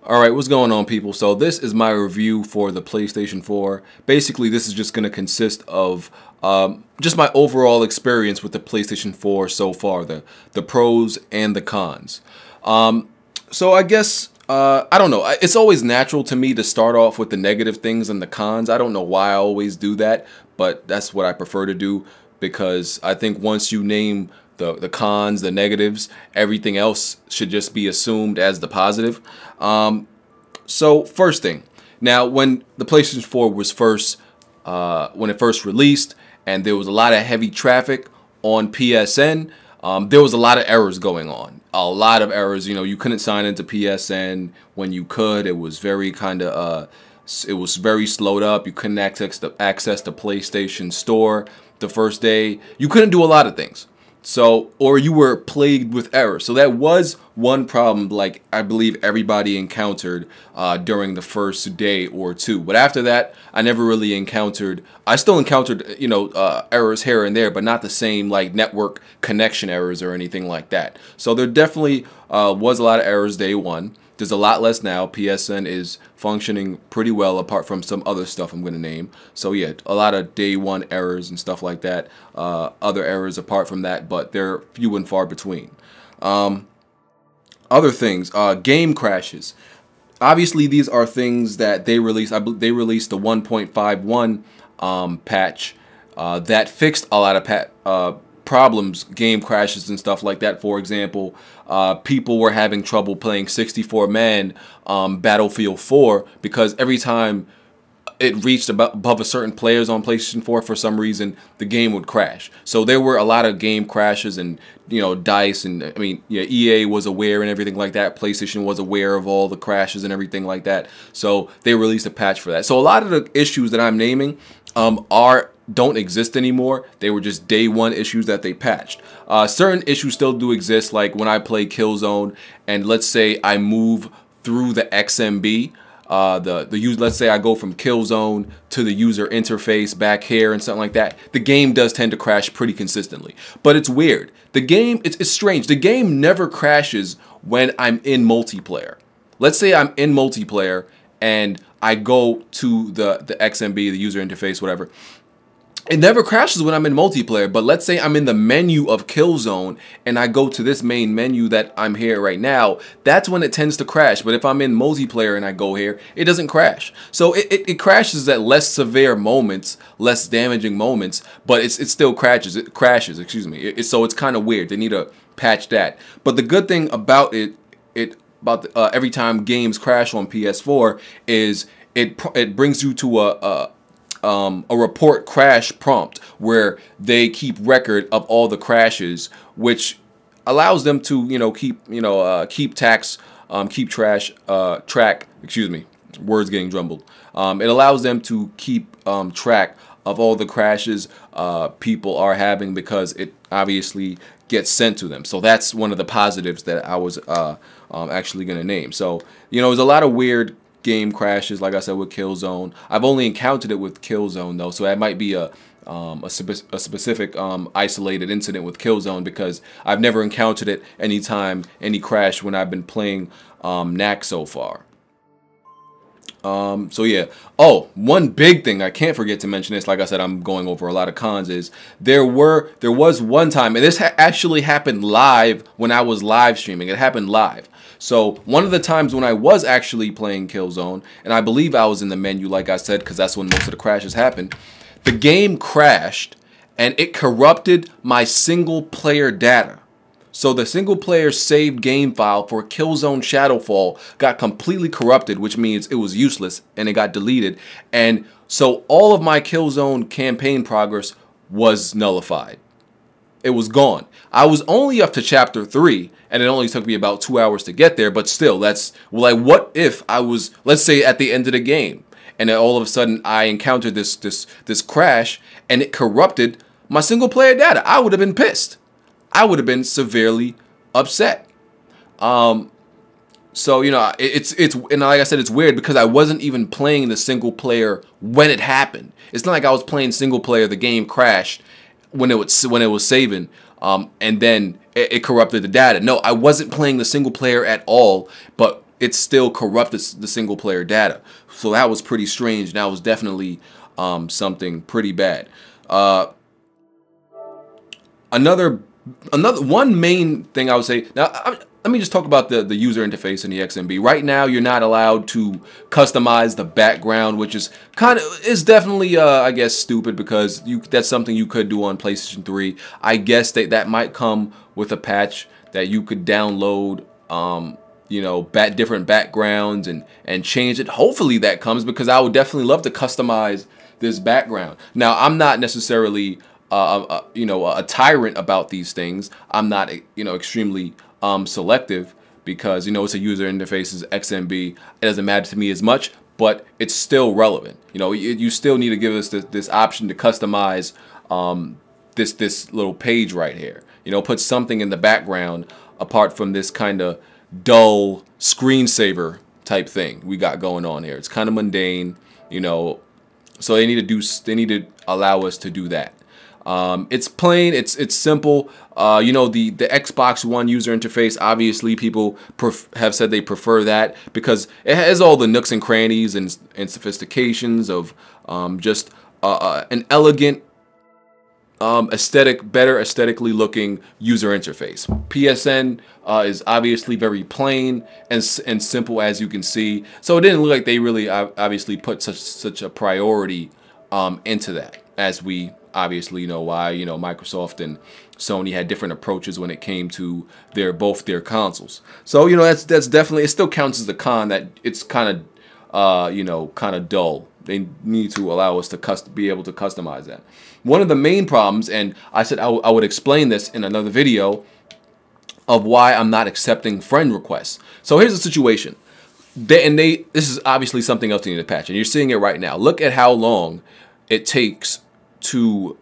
Alright, what's going on, people? So this is my review for the PlayStation 4. Basically, this is just going to consist of just my overall experience with the PlayStation 4 so far, the pros and the cons. So I guess, I don't know, it's always natural to me to start off with the negative things and the cons. I don't know why I always do that, but that's what I prefer to do, because I think once you name the cons, the negatives, everything else should just be assumed as the positive. So first thing, now when the PlayStation 4 was when it first released, and there was a lot of heavy traffic on PSN, there was a lot of errors going on. A lot of errors. You know, you couldn't sign into PSN when you could. It was very it was very slowed up. You couldn't access the PlayStation Store the first day. You couldn't do a lot of things. So, or you were plagued with errors. So that was one problem, like I believe everybody encountered during the first day or two. But after that, I never really encountered. I still encountered, you know, errors here and there, but not the same like network connection errors or anything like that. So there definitely was a lot of errors day one. There's a lot less now. PSN is functioning pretty well, apart from some other stuff I'm going to name. So yeah, a lot of day one errors and stuff like that. Other errors apart from that, but they're few and far between. Other things, game crashes. Obviously, these are things that they released. They released the 1.51 patch that fixed a lot of problems, game crashes and stuff like that. For example, people were having trouble playing 64-man Battlefield 4 because every time it reached above a certain players on PlayStation 4, for some reason the game would crash. So there were a lot of game crashes, and you know, DICE and I mean, yeah, EA was aware and everything like that. PlayStation was aware of all the crashes and everything like that. So they released a patch for that. So a lot of the issues that I'm naming don't exist anymore. They were just day one issues that they patched. Certain issues still do exist, like when I play Killzone and let's say I move through the XMB, let's say I go from Killzone to the user interface back here and something like that. The game does tend to crash pretty consistently, but it's weird. The game, it's strange. The game never crashes when I'm in multiplayer. Let's say I'm in multiplayer and I go to the XMB, the user interface, whatever. It never crashes when I'm in multiplayer, but let's say I'm in the menu of Killzone and I go to this main menu that I'm here right now, that's when it tends to crash. But if I'm in multiplayer and I go here, it doesn't crash. So it crashes at less severe moments, less damaging moments, but it still crashes. It crashes, excuse me. So it's kind of weird. They need to patch that. But the good thing about every time games crash on PS4 is it brings you to a report crash prompt where they keep record of all the crashes, which allows them to, you know, keep track. Excuse me, words getting jumbled. It allows them to keep track of all the crashes people are having, because it obviously gets sent to them. So that's one of the positives that I was actually going to name. So, you know, there's a lot of weird game crashes, like I said, with Killzone. I've only encountered it with Killzone though, so that might be a specific isolated incident with Killzone, because I've never encountered it any crash when I've been playing NAC so far. So yeah. Oh, one big thing I can't forget to mention this. Like I said, I'm going over a lot of cons. Is there was one time, and this actually happened live when I was live streaming. It happened live. So one of the times when I was actually playing Killzone, and I believe I was in the menu, like I said, because that's when most of the crashes happened, the game crashed and it corrupted my single player data. So the single player saved game file for Killzone Shadowfall got completely corrupted, which means it was useless and it got deleted. And so all of my Killzone campaign progress was nullified. It was gone. I was only up to chapter 3, and it only took me about 2 hours to get there, but still, that's, well, like, what if I was, let's say, at the end of the game, and then all of a sudden I encountered this crash, and it corrupted my single player data? I would have been pissed. I would have been severely upset. So, you know, and like I said, it's weird because I wasn't even playing the single player when it happened. It's not like I was playing single player, the game crashed when it was saving, and then it corrupted the data. No, I wasn't playing the single player at all, but it still corrupted the single player data. So that was pretty strange. That was definitely something pretty bad. Another one main thing I would say now. Let me just talk about the user interface in the XMB. Right now, you're not allowed to customize the background, which is definitely I guess stupid, because that's something you could do on PlayStation 3. I guess that might come with a patch that you could download, you know, different backgrounds and change it. Hopefully that comes, because I would definitely love to customize this background. Now, I'm not necessarily you know, a tyrant about these things. I'm not, you know, extremely selective, because, you know, it's a user interface, it's XMB. It doesn't matter to me as much, but it's still relevant. You know, you still need to give us this option to customize this little page right here. You know, put something in the background apart from this kind of dull screensaver type thing we got going on here. It's kind of mundane, you know. So they need to allow us to do that. It's plain, it's simple. You know, the Xbox One user interface, obviously people have said they prefer that, because it has all the nooks and crannies and sophistications of just an elegant, better aesthetically looking user interface. PSN is obviously very plain and simple, as you can see. So it didn't look like they really obviously put such a priority into that, as we obviously know why. You know, Microsoft and Sony had different approaches when it came to both their consoles. So, you know, that's definitely, it still counts as a con that it's kind of you know, kind of dull. They need to allow us to be able to customize that. One of the main problems, and I said I would explain this in another video, of why I'm not accepting friend requests. So here's the situation. This is obviously something else you need to patch, and you're seeing it right now. Look at how long it takes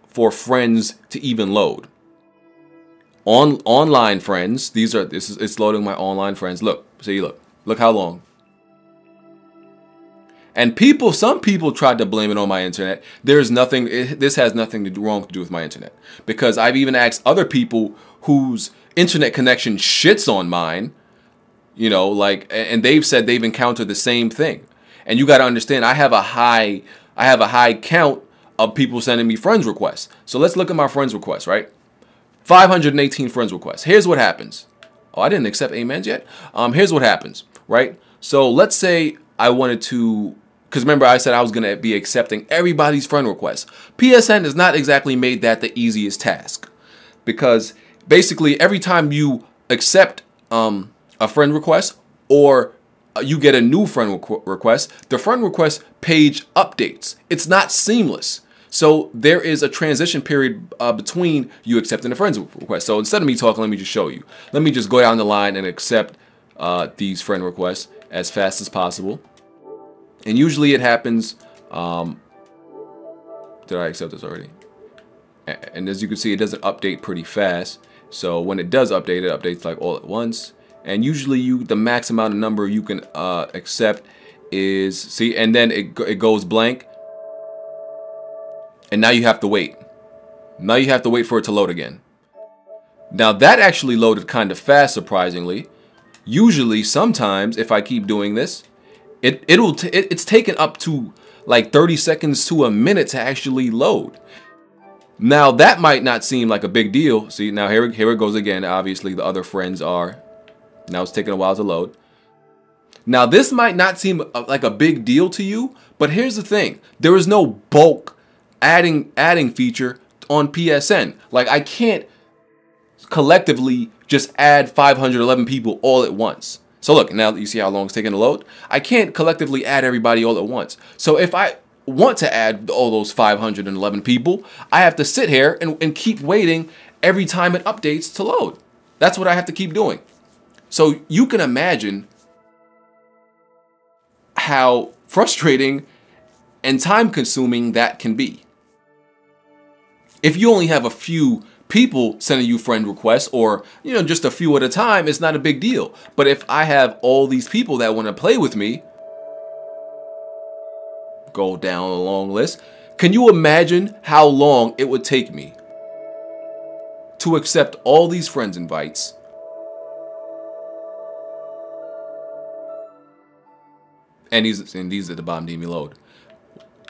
for friends to even load. Online friends, it's loading my online friends. Look, see, look how long. And some people tried to blame it on my internet. There's nothing, this has nothing wrong to do with my internet, because I've even asked other people whose internet connection shits on mine, you know, like, and they've said they've encountered the same thing. And you got to understand, I have a high count of people sending me friends requests. So let's look at my friends requests, right? 518 friends requests. Here's what happens. Oh, I didn't accept amens yet. Here's what happens, right? So let's say I wanted to, because remember I said I was going to be accepting everybody's friend requests. PSN has not exactly made that the easiest task, because basically every time you accept a friend request, or you get a new friend request, the friend request page updates. It's not seamless. So there is a transition period between you accepting a friend request. So instead of me talking, let me just show you. Let me just go down the line and accept these friend requests as fast as possible. And usually it happens, did I accept this already? And as you can see, it doesn't update pretty fast. So when it does update, it updates like all at once. And usually the max amount of number you can accept is, see, and then it goes blank. And now you have to wait. Now you have to wait for it to load again. Now that actually loaded kind of fast, surprisingly. Usually, sometimes, if I keep doing this, it's taken up to like 30 seconds to a minute to actually load. Now that might not seem like a big deal. See, now here it goes again. Obviously, the other friends are. Now it's taking a while to load. Now this might not seem like a big deal to you, but here's the thing. There is no bulk adding feature on PSN. Like, I can't collectively just add 511 people all at once. So look, now you see how long it's taking to load? I can't collectively add everybody all at once. So if I want to add all those 511 people, I have to sit here and keep waiting every time it updates to load. That's what I have to keep doing. So you can imagine how frustrating and time-consuming that can be. If you only have a few people sending you friend requests, or, you know, just a few at a time, it's not a big deal. But if I have all these people that want to play with me, go down a long list, can you imagine how long it would take me to accept all these friends invites and these at the bottom didn't even load.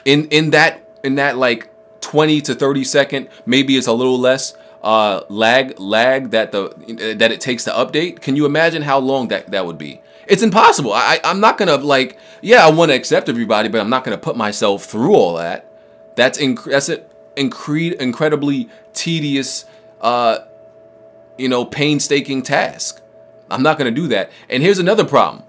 In that like 20 to 30 second, maybe it's a little less lag that it takes to update. Can you imagine how long that would be? It's impossible. I'm not gonna, like, yeah, I want to accept everybody, but I'm not gonna put myself through all that. That's an incredibly tedious, painstaking task. I'm not gonna do that. And here's another problem.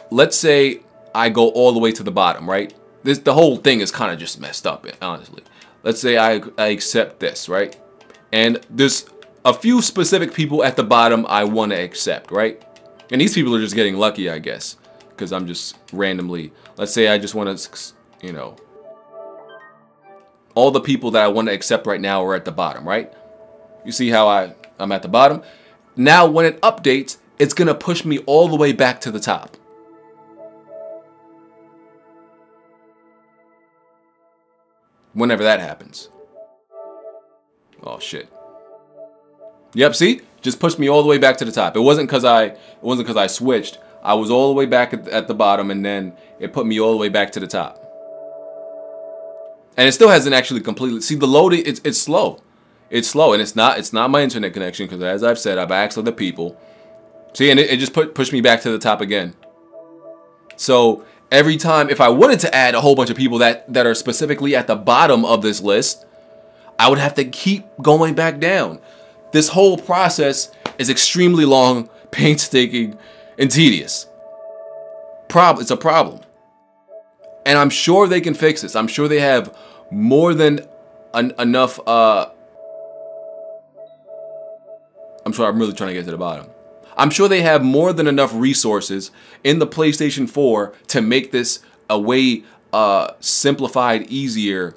Let's say I go all the way to the bottom, right? The whole thing is kind of just messed up, honestly. Let's say I accept this, right? And there's a few specific people at the bottom I want to accept, right? And these people are just getting lucky, I guess, because I'm just randomly, let's say I just want to, all the people that I want to accept right now are at the bottom, right? You see how I'm at the bottom? Now, when it updates, it's going to push me all the way back to the top. Whenever that happens. Oh, shit. Yep, see? Just pushed me all the way back to the top. It wasn't because I switched. I was all the way back at the bottom, and then it put me all the way back to the top. And it still hasn't actually completely. See, the loading, it's slow. It's slow, and it's not my internet connection, because as I've said, I've asked other people. See, and it just pushed me back to the top again. So every time, if I wanted to add a whole bunch of people that are specifically at the bottom of this list, I would have to keep going back down. This whole process is extremely long, painstaking, and tedious. It's a problem. And I'm sure they can fix this. I'm sure they have more than enough. I'm sorry, I'm really trying to get to the bottom. I'm sure they have more than enough resources in the PlayStation 4 to make this a way simplified, easier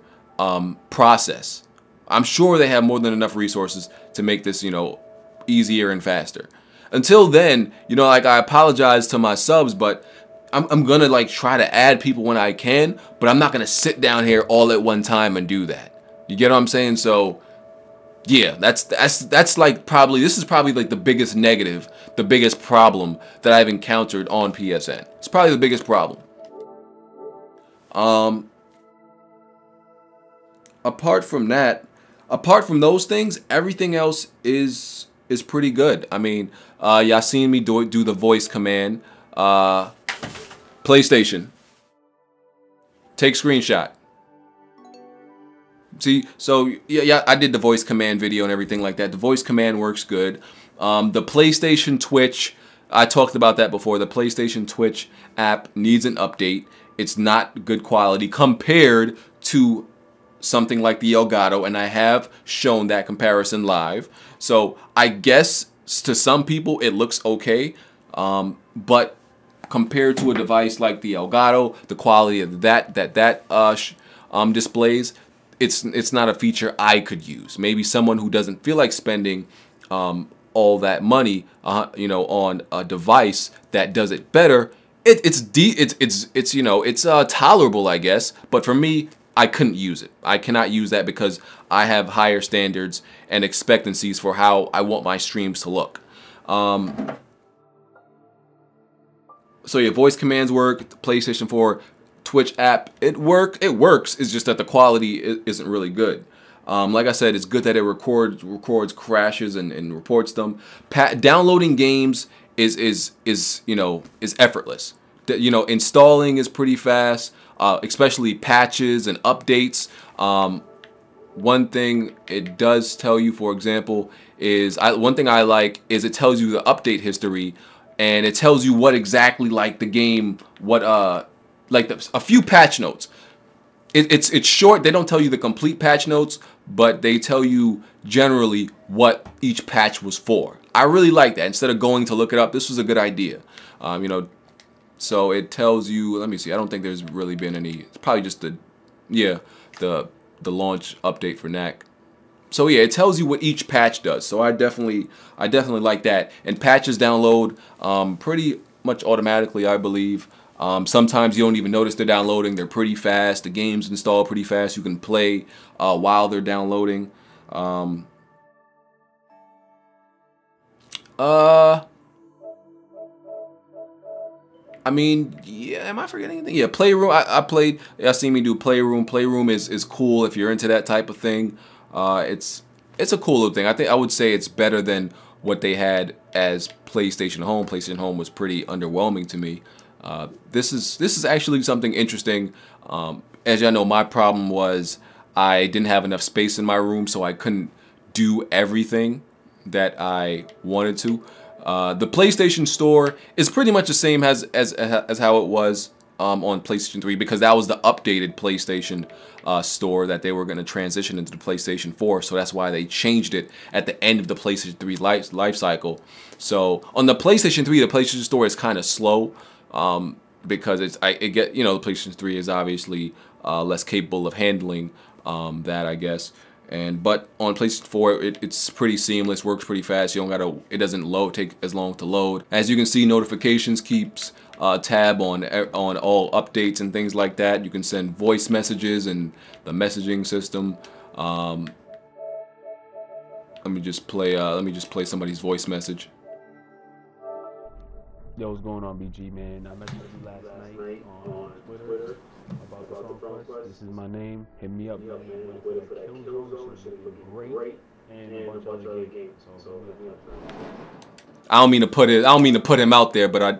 process. I'm sure they have more than enough resources to make this, easier and faster. Until then, like, I apologize to my subs, but I'm gonna, like, try to add people when I can, but I'm not gonna sit down here all at one time and do that. You get what I'm saying? So yeah, that's like this is probably like the biggest negative, the biggest problem that I've encountered on PSN. It's probably the biggest problem. Apart from those things, everything else is pretty good. I mean, y'all seen me do the voice command. PlayStation. Take screenshot. See, so yeah, I did the voice command video and everything like that. The voice command works good. The PlayStation Twitch, I talked about that before. The PlayStation Twitch app needs an update. It's not good quality compared to something like the Elgato, and I have shown that comparison live. So I guess to some people it looks okay, but compared to a device like the Elgato, the quality of that displays, it's not a feature I could use. Maybe someone who doesn't feel like spending all that money, on a device that does it better. It's tolerable, I guess. But for me, I couldn't use it. I cannot use that because I have higher standards and expectancies for how I want my streams to look. So yeah, voice commands work. The PlayStation 4 Twitch app, it works. It's just that the quality isn't really good. Like I said, it's good that it records crashes and reports them. Downloading games is effortless. Installing is pretty fast, especially patches and updates. One thing it does tell you, for example, is one thing I like is it tells you the update history, and it tells you what exactly, like, the game, a few patch notes. It's short. They don't tell you the complete patch notes, but they tell you generally what each patch was for. I really like that. Instead of going to look it up, this was a good idea. So it tells you. Let me see. I don't think there's really been any. It's probably just the launch update for NAC. So yeah, it tells you what each patch does. So I definitely like that. And patches download pretty much automatically, I believe. Sometimes you don't even notice they're downloading. They're pretty fast. The games install pretty fast. You can play while they're downloading. I mean, yeah, am I forgetting anything? Yeah, Playroom. I played. Y'all seen me do Playroom. Playroom is cool if you're into that type of thing. It's a cool little thing. I would say it's better than what they had as PlayStation Home. PlayStation Home was pretty underwhelming to me. This is actually something interesting. As y'all know, my problem was I didn't have enough space in my room, so I couldn't do everything that I wanted to. The PlayStation Store is pretty much the same as how it was on PlayStation 3, because that was the updated PlayStation Store that they were going to transition into the PlayStation 4. So that's why they changed it at the end of the PlayStation 3 life cycle. So on the PlayStation 3, the PlayStation Store is kind of slow because the PlayStation 3 is obviously less capable of handling that, I guess. But on PlayStation 4, it's pretty seamless, works pretty fast. It doesn't take as long to load. As you can see, notifications keeps tab on all updates and things like that. You can send voice messages and the messaging system. Let me just play somebody's voice message. Yo, what's going on, BG, man? I messaged you last night on Twitter about the song quest. This is my name. Hit me up, man. For that KILLZOne, which is great, and a bunch of other games. So I don't mean to put him out there, but hit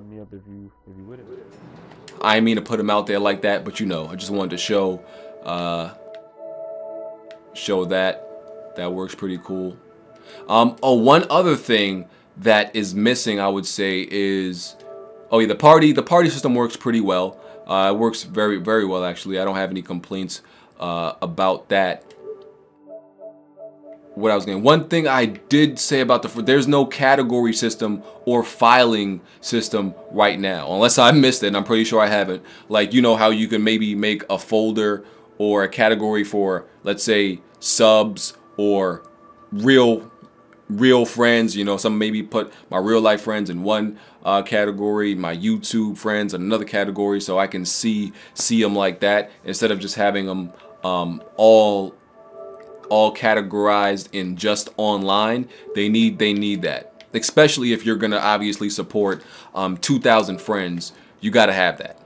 me up if you with it. I didn't mean to put him out there like that, but I just wanted to show that works pretty cool. One other thing that is missing, I would say, is the party system works pretty well. It works very, very well, actually. I don't have any complaints about that. One thing I did say about there's no category system or filing system right now, unless I missed it, and I'm pretty sure I haven't. Like, you know how you can maybe make a folder or a category for, let's say, subs or real friends. Some maybe put my real life friends in one category, my YouTube friends in another category, so I can see them like that instead of just having them all categorized in just online. They need that, especially if you're gonna obviously support 2,000 friends. You gotta have that.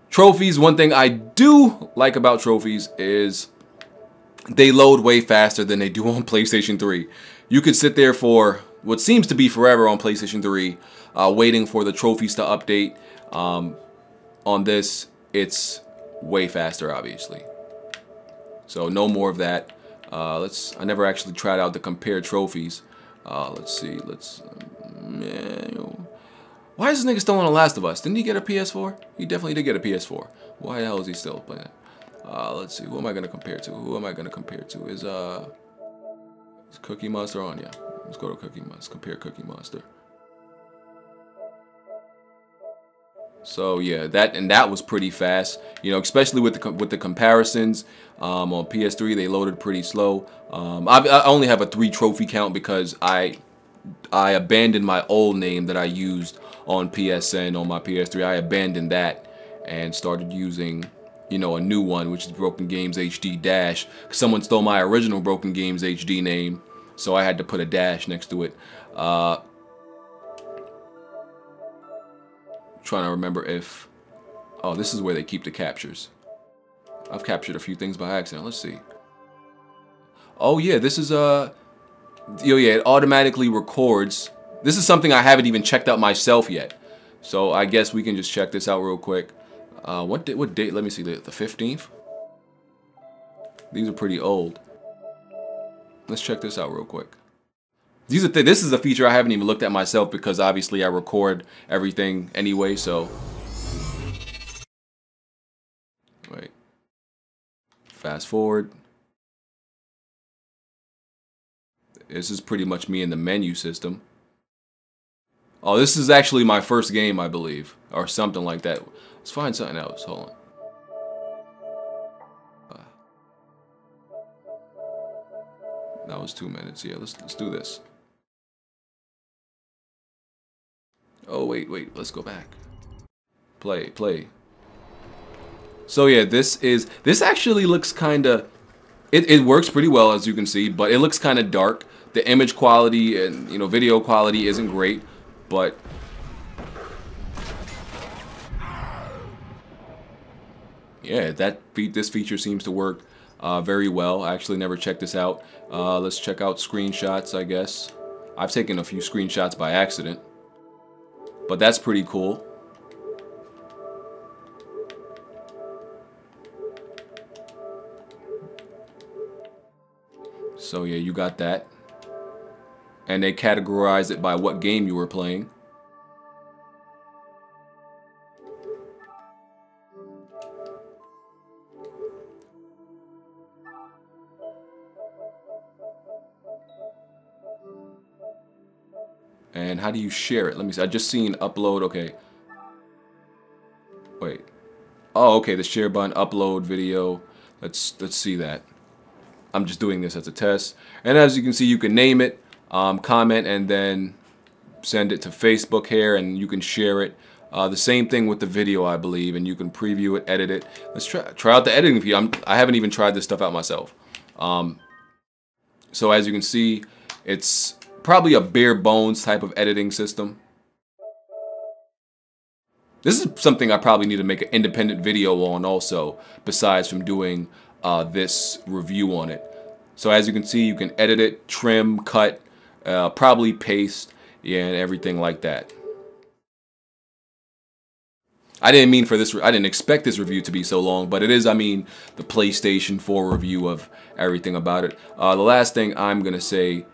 Trophies. One thing I do like about trophies is they load way faster than they do on PlayStation 3. You could sit there for what seems to be forever on PlayStation 3 waiting for the trophies to update. On this, it's way faster, obviously. So no more of that. I never actually tried out to compare trophies. Let's see. Why is this nigga still on The Last of Us? Didn't he get a PS4? He definitely did get a PS4. Why the hell is he still playing? Let's see. Who am I gonna compare to? Is Cookie Monster on? Yeah. Let's go to Cookie Monster. Compare Cookie Monster. So yeah, that was pretty fast. Especially with the comparisons. On PS3 they loaded pretty slow. I only have a 3 trophy count because I abandoned my old name that I used on PSN on my PS3. I abandoned that and started using a new one, which is BrokenGamezHD dash. Someone stole my original BrokenGamezHD name, so I had to put a dash next to it. Trying to remember if... Oh, this is where they keep the captures. I've captured a few things by accident. Let's see. Oh yeah, this is it automatically records. This is something I haven't even checked out myself yet. So I guess we can just check this out real quick. What date? Let me see. The 15th. These are pretty old. Let's check this out real quick. This is a feature I haven't even looked at myself because obviously I record everything anyway. So wait. Fast forward. This is pretty much me in the menu system. Oh, this is actually my first game, I believe, or something like that. Let's find something else. Hold on. That was 2 minutes. Yeah, let's do this. Oh wait, let's go back. Play. So yeah, this actually looks kinda. It works pretty well, as you can see, but it looks kind of dark. The image quality and video quality isn't great, but Yeah, this feature seems to work very well. I actually never checked this out. Let's check out screenshots, I guess. I've taken a few screenshots by accident, but that's pretty cool. So yeah, you got that. And they categorize it by what game you were playing. And how do you share it? Let me see. I just seen upload. Okay. Wait. Oh, okay. The share button, upload video. Let's see that. I'm just doing this as a test. And as you can see, you can name it, comment, and then send it to Facebook here, and you can share it. The same thing with the video, I believe, and you can preview it, edit it. Let's try out the editing view. I haven't even tried this stuff out myself. So as you can see, it's probably a bare bones type of editing system. This is something I probably need to make an independent video on also, besides from doing this review on it. So as you can see, you can edit it, trim, cut, probably paste, yeah, and everything like that. I didn't expect this review to be so long, but it is, I mean, the PlayStation 4 review of everything about it. The last thing I'm gonna say,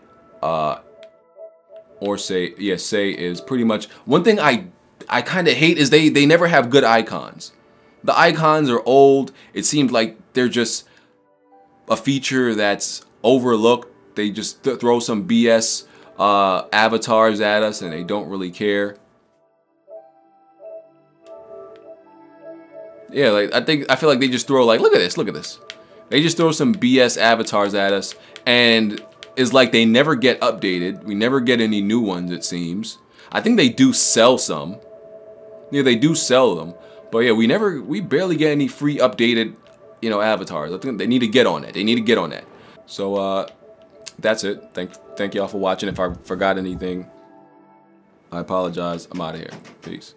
say is pretty much one thing I kind of hate is they never have good icons. The icons are old. It seems like they're just a feature that's overlooked. They just throw some BS avatars at us and they don't really care. Yeah, like I feel like they just throw like, look at this. They just throw some BS avatars at us, and it's like they never get updated. We never get any new ones, it seems. I think they do sell some. Yeah, they do sell them. But yeah, we barely get any free updated, avatars. I think they need to get on that. They need to get on that. So that's it. Thank y'all for watching. If I forgot anything, I apologize. I'm out of here. Peace.